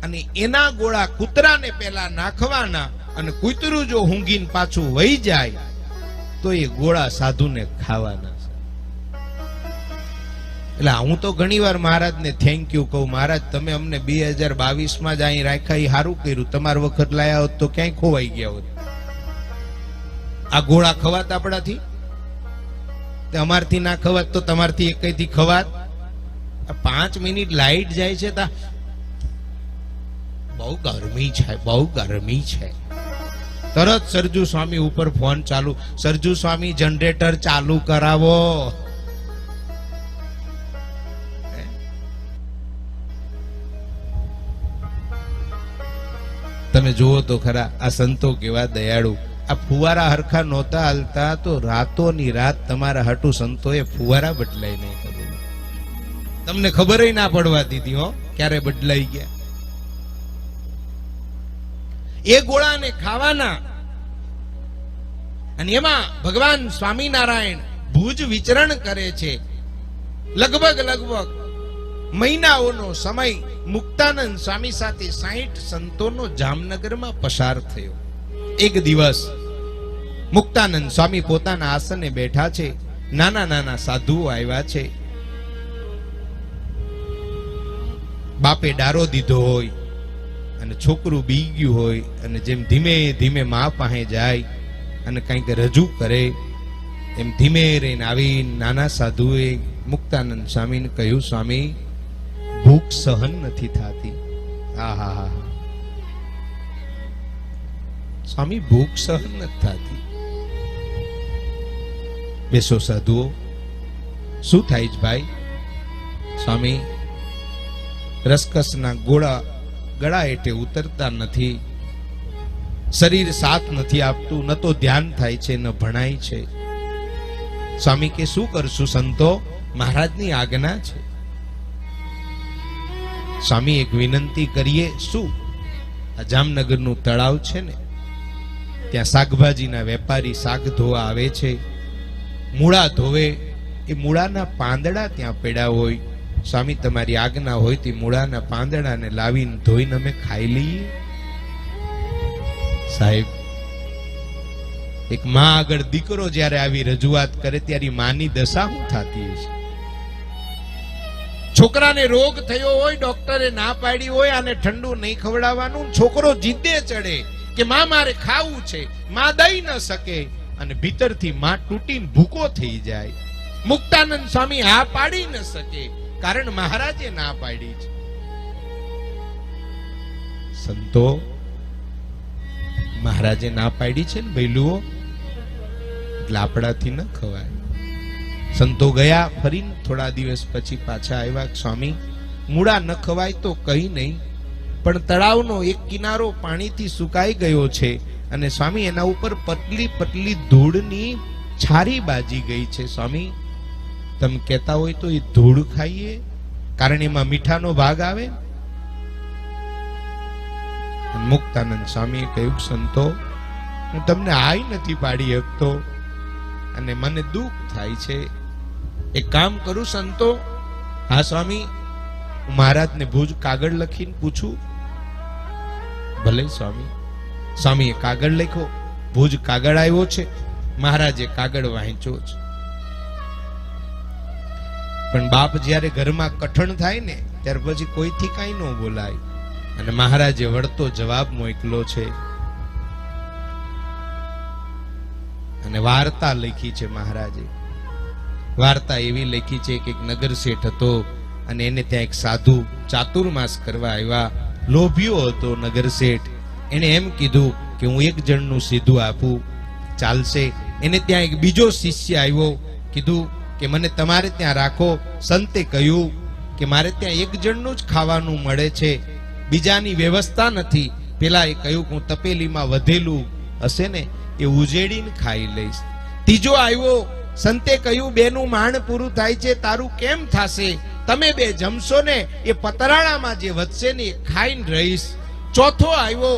અને એના ગોળા કૂતરાને પહેલા નાખવાના, અને કૂતરું જો ઊંઘીને પાછું વહી જાય તો એ ગોળા સાધુને ખાવાના. એટલે હું તો ઘણી વાર મહારાજને થેન્ક યુ કહું, મહારાજ તમે અમને 2022માં જ અહીં રાખ્યા, એ સારું કર્યું. તમારા વખત લાયા હોત તો ક્યાંય ખોવાઈ ગયા હોત. આ ગોળા ખવાત આપણાથી? અમારથી ના ખવાત તો તમારથી એકથી ખવાત. 5 મિનિટ લાઈટ જાય છે તા બહુ ગરમી છે, બહુ ગરમી છે. તરત સરજુ સ્વામી ઉપર ફોન ચાલુ, સરજુ સ્વામી જનરેટર ચાલુ કરાવો. તમે જુઓ તો ખરા આ સંતો કેવા દયાળુ. આ ફુવારા હરખા નહોતા હાલતા તો રાતોની રાત તમારા હટુ સંતોએ ફુવારા બદલાઈ નહીં કર્યું. તમને ખબર ના પડવા દીધી હો ક્યારે બદલાઈ ગયા. એ ગોળાને ખાવાના. અને એમાં ભગવાન સ્વામિનારાયણ ભુજ વિચરણ કરે છે. લગભગ મહિનાઓનો સમય મુક્તાનંદ સ્વામી સાથે 60 સંતોનો જામનગરમાં પસાર થયો. એક દિવસ મુક્તાનંદ સ્વામી પોતાના આસને બેઠા છે. નાના નાના સાધુઓ આવ્યા છે. બાપે ડારો દીધો હોય અને છોકરું બી ગયું હોય, અને જેમ ધીમે ધીમે મા પાસે જાય અને કંઈક રજૂ કરે, એમ ધીમે રહીને આવી નાના સાધુએ મુક્તાનંદ સ્વામીને કહ્યું, સ્વામી ભૂખ સહન નથી થતી. આહા, સ્વામી ભૂખ સહન નથી થતી. બેસો સાધુઓ, શું થાય છે ભાઈ? સ્વામી રસકસના ગોળા ગળા હેઠે ઉતરતા નથી, શરીર સાથ નથી આપતું, ન તો ધ્યાન થાય છે ન ભણાય છે. સ્વામી કે શું કરશું સંતો, મહારાજની આજ્ઞા છે. સ્વામી એક વિનંતી કરીએ. શું? આ જામનગરનું તળાવ છે ને, ત્યાં શાકભાજીના વેપારી શાક ધોવા આવે છે. મૂળા ધોવે, એ મૂળાના પાંદડા ત્યાં પડ્યા હોય. સ્વામી તમારી આજ્ઞા હોય તે મૂળાના પાંદડાને લાવીને ધોઈને અમે ખાઈ લઈએ. સાહેબ, એક માં આગળ દીકરો જ્યારે આવી રજૂઆત કરે ત્યારે માની દશા શું થતી હશે? છોકરાને રોગ થયો હોય, ડોક્ટરે ના પાડી હોય આને ઠંડુ નહીં ખવડાવવાનું, છોકરો જીદ્દે ચડે કે માં મારે ખાવું છે, માં દઈ ન શકે અને ભીતરથી માં તૂટીને ભૂકો થઈ જાય. મુક્તાનંદ સ્વામી આ પાડી ન શકે, કારણ મહારાજે ના પાડી છે. સંતો, મહારાજે ના પાડી છે ને ભૈલુઓ, એટલે આપણાથી ન ખવાય. સંતો ગયા, ફરીને થોડા દિવસ પછી પાછા આવ્યા. સ્વામી, મૂળા ન ખવાય તો કઈ નહીં, પણ તળાવનો એક કિનારો પાણીથી સુકાઈ ગયો છે અને સ્વામી એના ઉપર પતલી પતલી ધૂળની છારી બાજી ગઈ છે. સ્વામી, તમે કહેતા હોય તો એ ધૂળ ખાઈએ, કારણ એમાં મીઠાનો ભાગ આવે. મુક્તાનંદ સ્વામીએ કહ્યું, સંતો, હું તમને આઈ નથી પાડી શકતો અને મને દુઃખ થાય છે. એક કામ કરું સંતો. હા સ્વામી, હું મહારાજને ભુજ કાગળ લખીને પૂછું. ભલે સ્વામી. સ્વામીએ કાગળ લખ્યો, ભુજ કાગળ આવ્યો છે, મહારાજે કાગળ વાંચ્યો છે. પણ બાપ જ્યારે ઘરમાં કઠણ થાય ને ત્યાર પછી કોઈથી કઈ ન બોલાય, અને મહારાજે વળતો જવાબ મોકલો છે અને વાર્તા લખી છે. મહારાજે વાર્તા એવી લખી છે કે એક નગર શેઠ હતો અને એને ત્યાં એક સાધુ ચાતુર્માસ કરવા આવ્યા. લોભિયો હતો નગર શેઠ. એને એમ કીધું કે હું એક જણનું સીધું આપું, ચાલશે? એને ત્યાં એક બીજો શિષ્ય આવ્યો, કીધું કે મને તમારે ત્યાં રાખો. સંતે કહ્યું કે મારે ત્યાં એક જણનું જ ખાવાનું મળે છે, બીજાની વ્યવસ્થા નથી. પેલા એ કહ્યું કે હું તપેલીમાં વધેલું હશે ને એ ઉજેડીને ખાઈ લઈશ. ત્રીજો આવ્યો, સંતે કહ્યું બેનું માંડ પૂરું થાય છે, તારું કેમ થાશે? તમે બે જમશો ને એ પતરાળામાં જે વધશે ને એ ખાઈને રહીશ. ચોથો આવ્યો,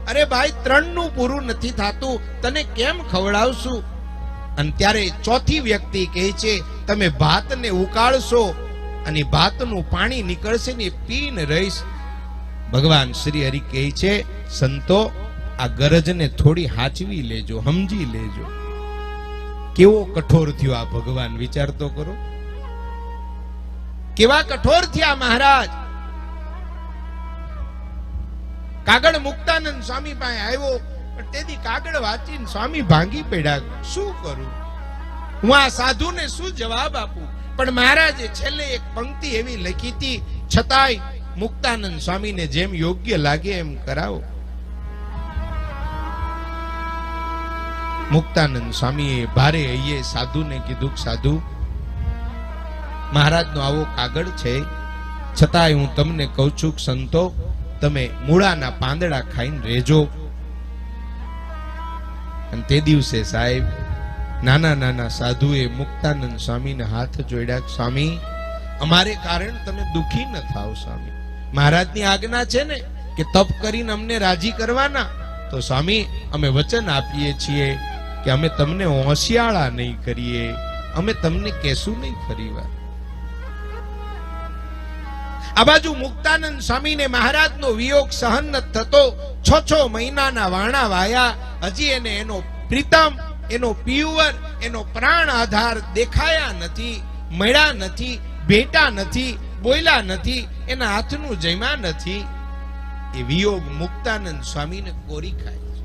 અરે ભાઈ, ત્રણનું પૂરું નથી થાતું, તને કેમ ખવડાવશું? અને ત્યારે ચોથી વ્યક્તિ કહે છે, તમે ભાતને ઉકાળશો અને ભાતનું પાણી નીકળશે ને એ પીને રહીશ. ભગવાન શ્રી હરિ કહે છે, સંતો, આ ગરજને થોડી હાચવી લેજો, સમજી લેજો. કેવો કઠોર થયો આ ભગવાન, વિચાર તો કરો. કેવા કઠોર થયા મહારાજ. કાગળ મુક્તાનંદ સ્વામી પાસે આવ્યો, પણ તેથી કાગળ વાંચીને સ્વામી ભાંગી પડ્યા. શું કરું હું? આ સાધુને શું જવાબ આપું? પણ મહારાજે છેલ્લે એક પંક્તિ એવી લખી હતી, છતાંય મુક્તાનંદ સ્વામીને જેમ યોગ્ય લાગે એમ કરાવો. મુક્તાનંદ સ્વામીએ ભારે હૈયે સાધુને કીધું, સાધુ, મહારાજનો આવો કાગળ છે, છતાંય હું તમને કહું છું કે સંતો, તમે મૂળાના પાંદડા ખાઈને રહેજો. અને તે દિવસે સાહેબ નાના નાના સાધુએ મુક્તાનંદ સ્વામીને હાથ જોડ્યા. સ્વામી, અમારે કારણ તમે દુખી ન થાવ. સ્વામી, મહારાજની આજ્ઞા છે ને કે તપ કરીને અમને રાજી કરવાના, તો સ્વામી અમે વચન આપીએ છીએ કે અમે તમને હોશિયાળા નહીં કરીએ, અમે તમને કહેશું નહીં ફરીવાર. આ બાજુ મુક્તાનંદ સ્વામીને મહારાજનો વિયોગ સહન ન થતો. 6 મહિનાના વાણા વાયા, હજી એને એનો પ્રીતમ, એનો પિયુવર, એનો પ્રાણ આધાર દેખાયા નથી, મળ્યા નથી, ભેટા નથી, બોલ્યા નથી, એના હાથનું જમ્યા નથી. એ વિયોગ મુક્તાનંદ સ્વામીને કોરી ખાય છે.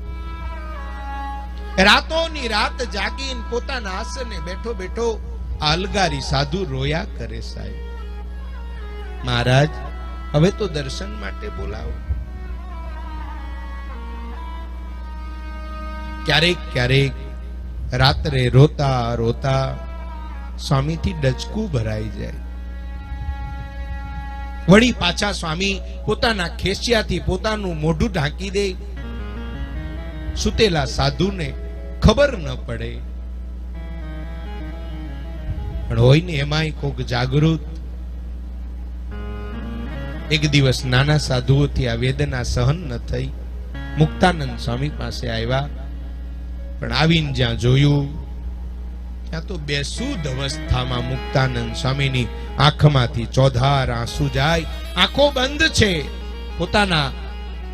રાતોની રાત જાગીને પોતાના આસને બેઠો બેઠો આ અલગારી સાધુ રોયા કરે. સાહેબ, મહારાજ હવે તો દર્શન માટે બોલાવો. ક્યારેક ક્યારેક રાત્રે રોતા રોતા સ્વામીથી ડચકું ભરાઈ જાય. વળી પાછા સ્વામી પોતાના ખેસિયાથી પોતાનું મોઢું ઢાંકી દે, સુતેલા સાધુને ખબર ન પડે. પણ હોય ને એમાંય કોક જાગૃત. એક દિવસ નાના સાધુઓથી આ વેદના સહન ન થઈ, મુક્તાનંદ સ્વામી પાસે આવ્યા. પણ આવીને જ્યાં જોયું ત્યાં તો બેસુધ અવસ્થામાં મુક્તાનંદ સ્વામીની આંખમાંથી ચોધાર આંસુ જાય, આંખો બંધ છે, પોતાના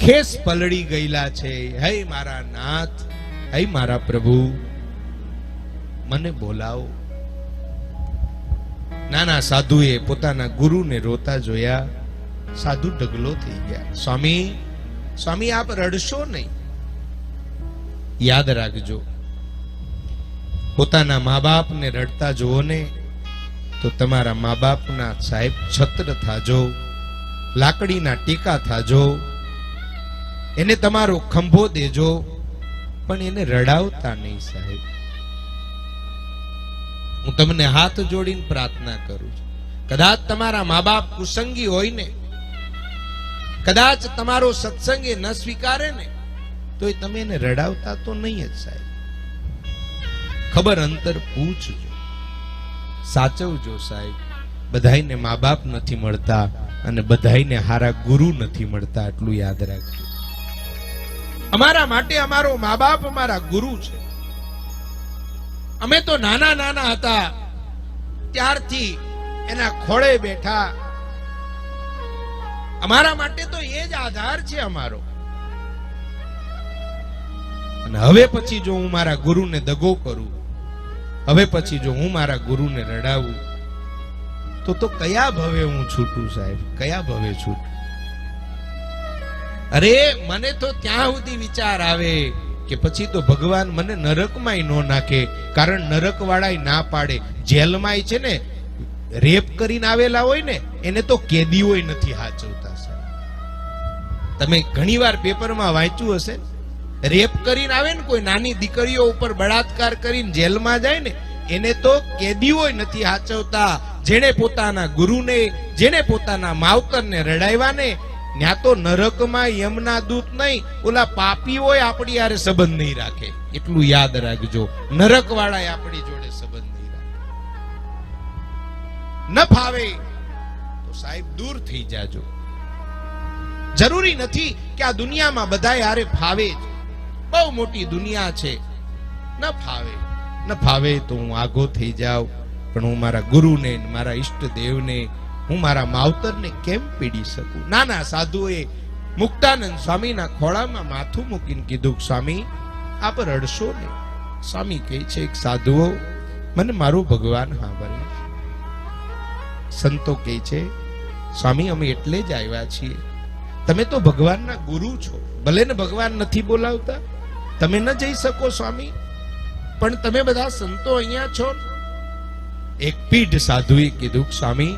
ખેસ પલળી ગયેલા છે. હે મારા નાથ, હે મારા પ્રભુ, મને બોલાવો. નાના સાધુએ પોતાના ગુરુને રોતા જોયા. સાધુ ઢગલો થઈ ગયા. સ્વામી, સ્વામી, આપ રડશો નહીં. યાદ રાખજો, પોતાના મા બાપને રડતા જોવો ને તો તમારા મા બાપના સાહેબ છત્ર થાજો, લાકડીના ટેકા થાજો, એને તમારો ખંભો દેજો, પણ એને રડાવતા નહીં સાહેબ. હું તમને હાથ જોડીને પ્રાર્થના કરું છું, કદાચ તમારા મા બાપ કુસંગી હોય ને, કદાચ તમારો સત્સંગ એ ન સ્વીકારે ને, તો એ તમે એને રડાવતા તો નહીં જ સાહેબ. ખબર અંતર પૂછજો, સાચવજો સાહેબ. બધાઈને મા બાપ નથી મળતા અને બધાઈને હારા ગુરુ નથી મળતા, આટલું યાદ રાખજો. અમારા માટે અમારો મા બાપ અમારા ગુરુ છે. અમે તો નાના નાના હતા ત્યારથી એના ખોળે બેઠા. અમારા માટે તો એ જ આધાર છે અમારો. અને હવે પછી જો હું મારા ગુરુને દગો કરું, હવે પછી જો હું મારા ગુરુને રડાવું, તો કયા ભવે હું છૂટું સાહેબ, કયા ભવે છૂટું? અરે મને તો ત્યાં સુધી વિચાર આવે કે પછી તો ભગવાન મને નરકમાંય ન નાખે, કારણ નરક વાળાય ના પાડે. જેલમાં છે ને રેપ કરીને આવેલા હોય ને એને તો કેદીઓય નથી હાચવતા સાહેબ. તમે ઘણીવાર પેપરમાં વાંચ્યું હશે, રેપ કરીને આવે ને કોઈ નાની દીકરીઓ ઉપર બળાત્કાર કરીને જેલમાં જાય ને એને તો કેદીઓય નથી હાચવતા. જેણે પોતાના ગુરુને, જેણે પોતાના માવતરને રડાવ્યા ને, ત્યાં તો નરકમાં યમના દૂત નહીં, ઓલા પાપીઓય આપણી હારે સંબંધ નહીં રાખે. એટલું યાદ રાખજો, નરક વાળાએ આપણી જોડે સંબંધ નહીં રાખે. ન ફાવે તો સાહેબ દૂર થઈ જાજો. જરૂરી નથી કે આ દુનિયામાં બધાય હારે ફાવે જ. બહુ મોટી દુનિયા છે. ન ફાવે તો હું આગો થઈ જાઉં, પણ હું મારા ગુરુને, મારા ઈષ્ટદેવને, હું મારા માવતરને કેમ પીડી શકું? નાના સાધુએ મુક્તાનંદ સ્વામીના ખોળામાં માથું મૂકીને કીધું, સ્વામી આપ રડશો ને. સ્વામી કહે છે, એક સાધુઓ મને મારો ભગવાન સાંભળે. સંતો કહે છે, સ્વામી અમે એટલે જ આવ્યા છીએ, તમે તો ભગવાનના ગુરુ છો, ભલે ને ભગવાન નથી બોલાવતા, તમે ન જઈ શકો સ્વામી, પણ તમે બધા સંતો અહીંયા છો. એક પીઢ સાધુએ કીધું, સ્વામી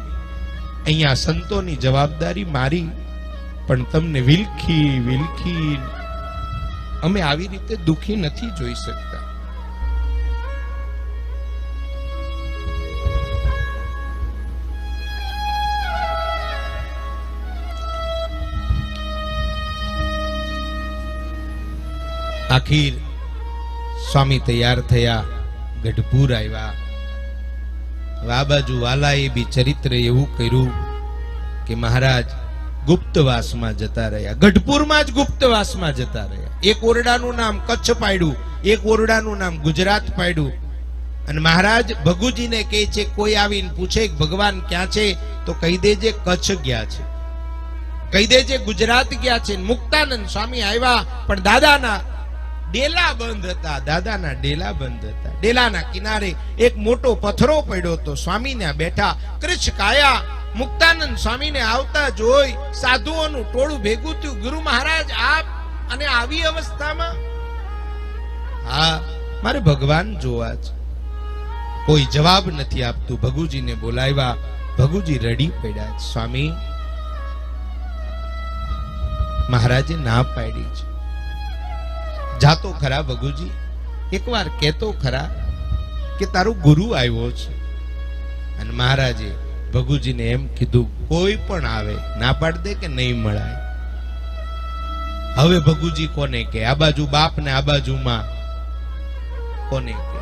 અહીંયા સંતોની જવાબદારી મારી, પણ તમને વિલખી અમે આવી રીતે દુખી નથી જોઈ શકતા. આખીર સ્વામી તૈયાર થયા, ગઢપુર આવ્યા. આ બાજુ વાલાએ બી ચરિત્ર એવું કર્યું કે મહારાજ ગુપ્તવાસમાં જતા રહ્યા, ગઢપુરમાં જ ગુપ્તવાસમાં જતા રહ્યા. એક ઓરડાનું નામ કચ્છ પાડ્યું, એક ઓરડાનું નામ ગુજરાત પાડ્યું. અને મહારાજ ભગુજીને કહે છે, કોઈ આવીને પૂછે ભગવાન ક્યાં છે તો કહી દેજે કચ્છ ગયા છે, કહી દેજે ગુજરાત ગયા છે. મુક્તાનંદ સ્વામી આવ્યા, પણ દાદાના ડેલા બંધ હતા, દાદાના ડેલા બંધ હતા. ડેલાના કિનારે એક મોટો પથરો પડ્યો હતો. સ્વામી ત્યાં બેઠા, કૃચ્છ કાયા. મુક્તાનંદ સ્વામીને આવતા જોઈ સાધુઓનું ટોળું ભેગું થયું. ગુરુ મહારાજ આપ અને આવી અવસ્થામાં? હા, મારે ભગવાન જોવા છે. કોઈ જવાબ નથી આપતું. ભગુજીને બોલાવ્યા, ભગુજી રડી પડ્યા. સ્વામી મહારાજે ના પાડી છે. જાતો ખરા ભગુજી, એકવાર કહેતો ખરા કે તારો ગુરુ આવ્યો છે. અને મહારાજે ભગુજીને એમ કીધું, કોઈ પણ આવે ના પાડ દે કે નહીં મળાય. હવે ભગુજી કોને કે? આ બાજુ બાપ ને આ બાજુ માં, કોને કે?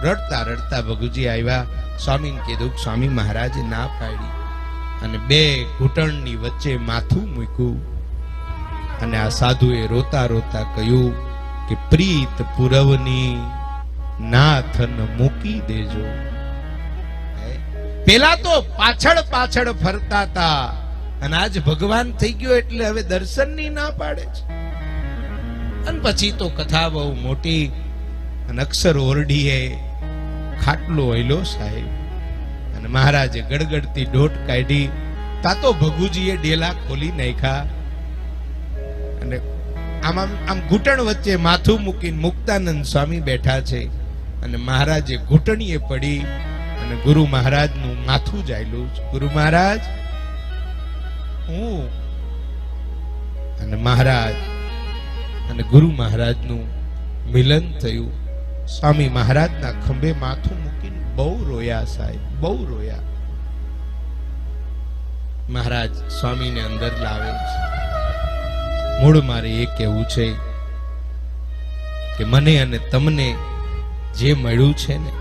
રડતા રડતા ભગુજી આવ્યા. સ્વામીને કીધું, સ્વામી મહારાજે ના પાડી. અને બે ઘૂંટણની વચ્ચે માથું મૂક્યું. અને આ સાધુએ રોતા રોતા કહ્યું કે પ્રીત પુરવની નાથન મૂકી દેજો. પેલા તો પાછળ પાછળ ફરતા હતા, અને આજ ભગવાન થઈ ગયો એટલે હવે દર્શનની ના પાડે છે. અને પછી તો કથા બહુ મોટી. અને અક્ષર ઓરડીએ ખાટલો હેલો સાહેબ, અને મહારાજે ગડગડતી દોટ કાઢી. તા તો ભગુજીએ ડેલા ખોલી નાખ્યા. અને આમ ઘૂંટણ વચ્ચે માથું મૂકીને મુક્તાનંદ સ્વામી બેઠા છે. અને મહારાજે ઘૂંટણીએ પડી અને ગુરુ મહારાજ નું માથું જાયલું. ગુરુ મહારાજ હું અને મહારાજ અને ગુરુ મહારાજ નું મિલન થયું. સ્વામી મહારાજના ખંભે માથું મૂકીને બહુ રોયા સાહેબ, બહુ રોયા. મહારાજ સ્વામીને અંદર લાવે છે. મૂળ મારે એ કહેવું છે કે મને અને તમને જે મળ્યું છે ને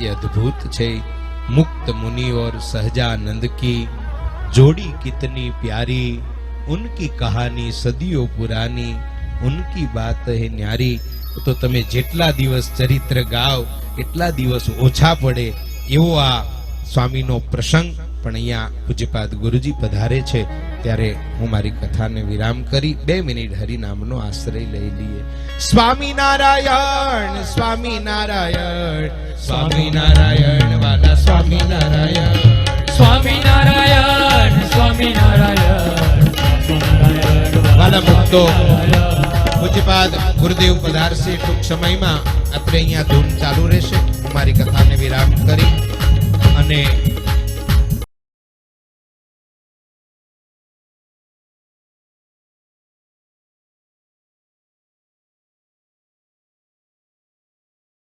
એ અદ્ભુત છે. મુક્ત मुनि और सहजानंद की जोड़ी कितनी प्यारी, उनकी कहानी सदियों पुरानी, उनकी बात है न्यारी. તો તમે જેટલા દિવસ ચરિત્ર ગાઓ એટલા દિવસ ઓછા પડે એવો આ સ્વામીનો પ્રસંગ. પણ અહીંયા પૂજ્યપાદ ગુરુજી પધારે છે ત્યારે હું મારી કથાને વિરામ કરી 2 મિનિટ હરિનામનો આશ્રય લઈ લઈએ. સ્વામી નારાયણ, સ્વામી નારાયણ, સ્વામી નારાયણ, વાલા સ્વામી નારાયણ, સ્વામી નારાયણ, સ્વામી નારાયણ, વાલા ભક્તો, પૂજ્યપાદ ગુરુદેવ પધારશે ટૂંક સમયમાં. આપણે અહીંયા ધૂન ચાલુ રહેશે. મારી કથા